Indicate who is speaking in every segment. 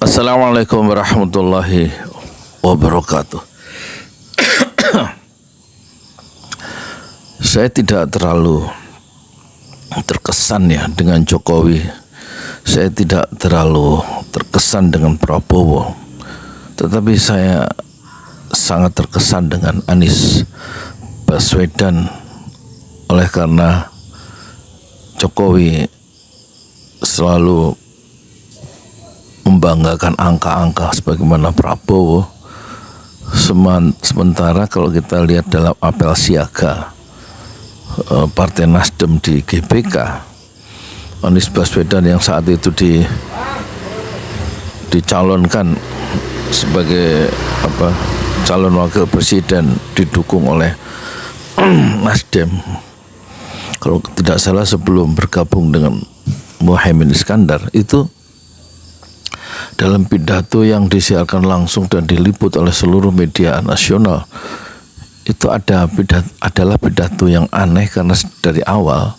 Speaker 1: Assalamualaikum warahmatullahi wabarakatuh. Saya tidak terlalu terkesan ya dengan Jokowi. Saya tidak terlalu terkesan dengan Prabowo. Tetapi saya sangat terkesan dengan Anies Baswedan oleh karena Jokowi selalu membanggakan angka-angka sebagaimana Prabowo. Sementara kalau kita lihat dalam apel siaga Partai Nasdem di GBK, Anies Baswedan yang saat itu dicalonkan sebagai calon wakil presiden didukung oleh Nasdem, kalau tidak salah sebelum bergabung dengan Muhaimin Iskandar, itu dalam pidato yang disiarkan langsung dan diliput oleh seluruh media nasional, itu adalah pidato yang aneh karena dari awal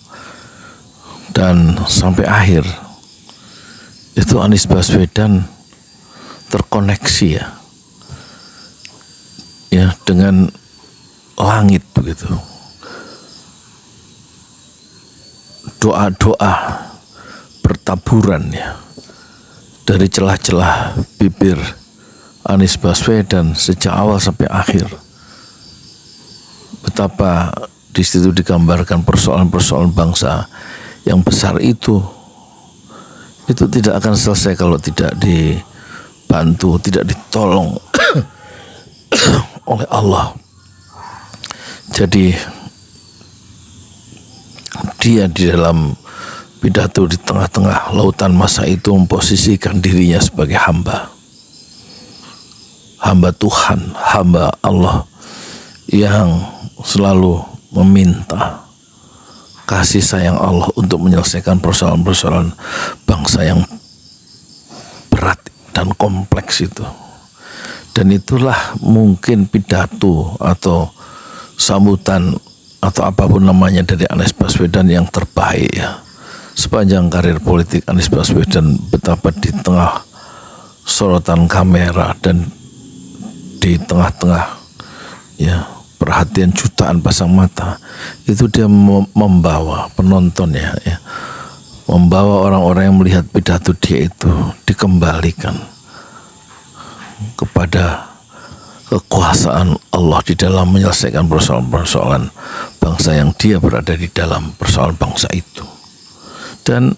Speaker 1: dan sampai akhir itu Anies Baswedan terkoneksi ya dengan langit begitu. Doa-doa bertaburan ya dari celah-celah bibir Anies Baswedan sejak awal sampai akhir. Betapa di situ digambarkan persoalan-persoalan bangsa yang besar itu tidak akan selesai kalau tidak dibantu, tidak ditolong oleh Allah. Jadi dia di dalam pidato di tengah-tengah lautan masa itu memposisikan dirinya sebagai hamba Tuhan, hamba Allah yang selalu meminta kasih sayang Allah untuk menyelesaikan persoalan-persoalan bangsa yang berat dan kompleks itu. Dan itulah mungkin pidato atau sambutan atau apapun namanya dari Anies Baswedan yang terbaik ya. Sepanjang karir politik Anies Baswedan, betapa di tengah sorotan kamera dan di tengah-tengah ya perhatian jutaan pasang mata, itu dia membawa penonton ya, membawa orang-orang yang melihat pidato dia itu dikembalikan kepada kekuasaan Allah di dalam menyelesaikan persoalan-persoalan bangsa yang dia berada di dalam persoalan bangsa itu. Dan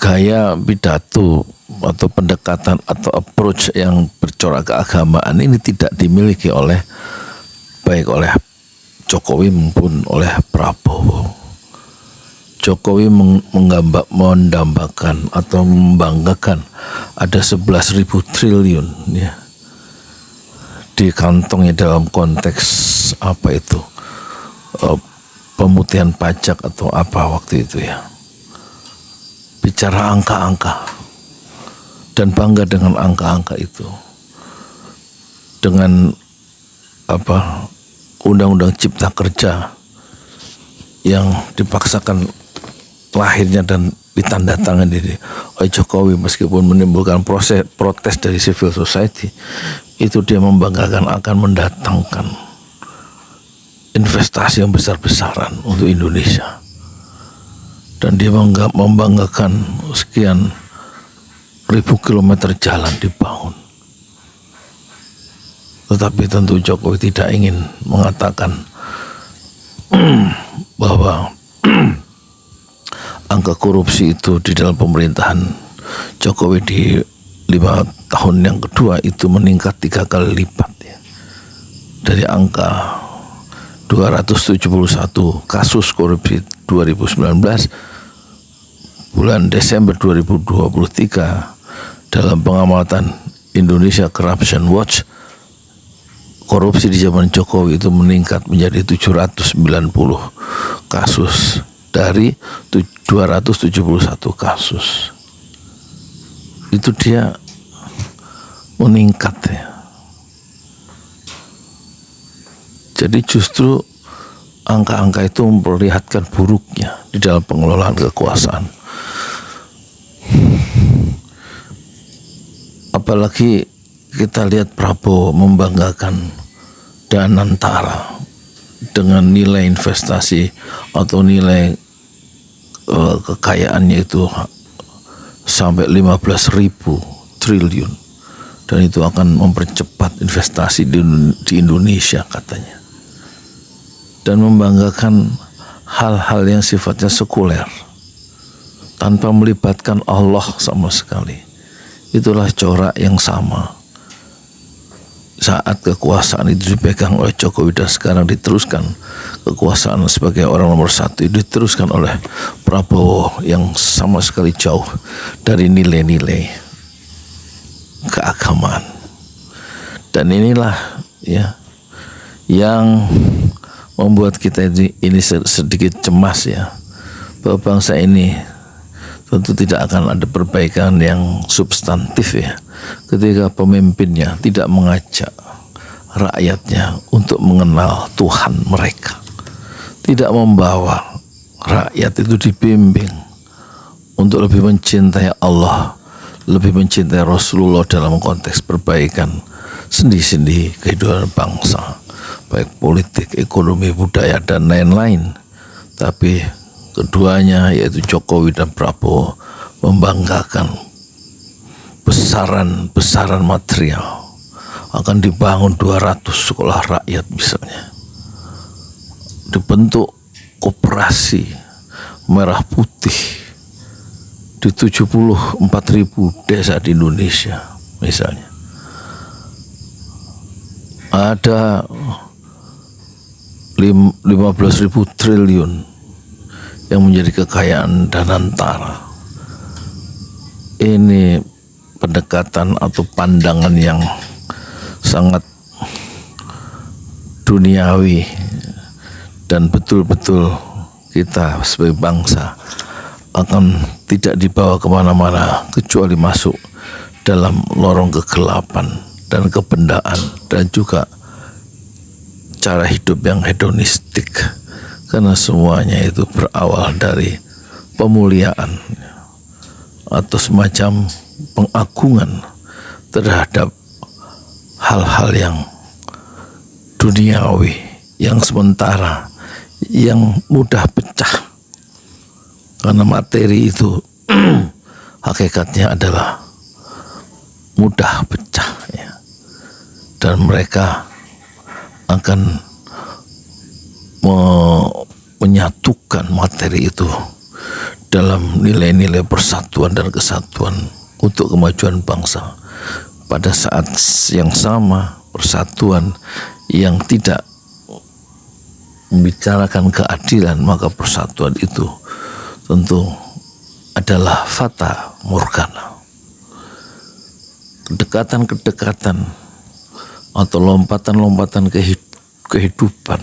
Speaker 1: gaya pidato atau pendekatan atau approach yang bercorak keagamaan ini tidak dimiliki baik oleh Jokowi maupun oleh Prabowo. Jokowi mendambakan atau membanggakan ada 11.000 triliun ya di kantongnya dalam konteks pemutihan pajak atau apa waktu itu ya. Bicara angka-angka dan bangga dengan angka-angka itu, dengan undang-undang cipta kerja yang dipaksakan lahirnya dan ditandatangani oleh Jokowi meskipun menimbulkan protes dari civil society, itu dia membanggakan akan mendatangkan investasi yang besar-besaran untuk Indonesia. Dan dia membanggakan sekian ribu kilometer jalan dibangun. Tetapi tentu Jokowi tidak ingin mengatakan bahwa angka korupsi itu di dalam pemerintahan Jokowi di 5 tahun yang kedua itu meningkat 3 kali lipat ya. Dari angka 271 kasus korupsi 2019, bulan Desember 2023 dalam pengamatan Indonesia Corruption Watch, korupsi di zaman Jokowi itu meningkat menjadi 790 kasus dari 271 kasus. Itu dia meningkat ya. Jadi justru angka-angka itu memperlihatkan buruknya di dalam pengelolaan kekuasaan. Apalagi kita lihat Prabowo membanggakan Danantara dengan nilai investasi atau nilai kekayaannya itu sampai 15.000 triliun, dan itu akan mempercepat investasi di Indonesia katanya, dan membanggakan hal-hal yang sifatnya sekuler tanpa melibatkan Allah sama sekali. Itulah corak yang sama saat kekuasaan itu dipegang oleh Jokowi, dan sekarang diteruskan kekuasaan sebagai orang nomor satu diteruskan oleh Prabowo yang sama sekali jauh dari nilai-nilai keagamaan. Dan inilah ya yang membuat kita ini sedikit cemas ya, bahwa bangsa ini tentu tidak akan ada perbaikan yang substantif ya, ketika pemimpinnya tidak mengajak rakyatnya untuk mengenal Tuhan mereka, tidak membawa rakyat itu dibimbing untuk lebih mencintai Allah, lebih mencintai Rasulullah dalam konteks perbaikan sendi-sendi kehidupan bangsa, baik politik, ekonomi, budaya, dan lain-lain. Tapi keduanya, yaitu Jokowi dan Prabowo, membanggakan besaran material. Akan dibangun 200 sekolah rakyat misalnya, dibentuk koperasi merah putih di 74.000 desa di Indonesia misalnya. Ada 15.000 triliun yang menjadi kekayaan Danantara. Ini pendekatan atau pandangan yang sangat duniawi, dan betul-betul kita sebagai bangsa akan tidak dibawa kemana-mana kecuali masuk dalam lorong kegelapan dan kebendaan, dan juga cara hidup yang hedonistik, karena semuanya itu berawal dari pemuliaan atau semacam pengagungan terhadap hal-hal yang duniawi, yang sementara, yang mudah pecah, karena materi itu hakikatnya adalah mudah pecah ya. Dan mereka akan menyatukan materi itu dalam nilai-nilai persatuan dan kesatuan untuk kemajuan bangsa. Pada saat yang sama, persatuan yang tidak membicarakan keadilan, maka persatuan itu tentu adalah fata morgana. Kedekatan-kedekatan atau lompatan-lompatan kehidupan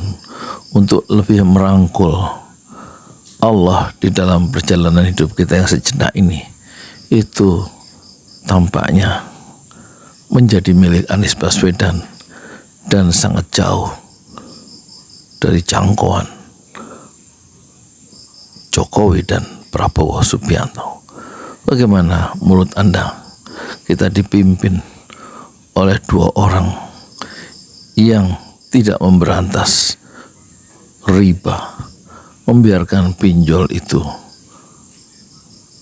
Speaker 1: untuk lebih merangkul Allah di dalam perjalanan hidup kita yang sejenak ini, itu tampaknya menjadi milik Anies Baswedan dan sangat jauh dari jangkauan Jokowi dan Prabowo Subianto. Bagaimana menurut Anda kita dipimpin oleh dua orang yang tidak memberantas riba, membiarkan pinjol itu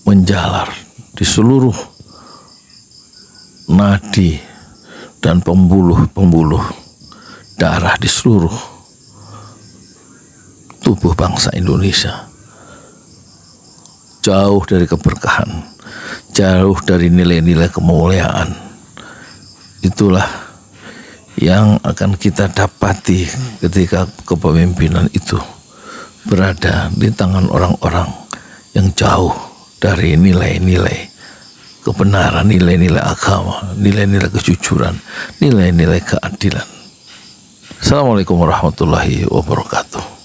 Speaker 1: menjalar di seluruh nadi dan pembuluh-pembuluh darah di seluruh tubuh bangsa Indonesia, jauh dari keberkahan, jauh dari nilai-nilai kemuliaan. Itulah yang akan kita dapati ketika kepemimpinan itu berada di tangan orang-orang yang jauh dari nilai-nilai kebenaran, nilai-nilai agama, nilai-nilai kejujuran, nilai-nilai keadilan. Assalamualaikum warahmatullahi wabarakatuh.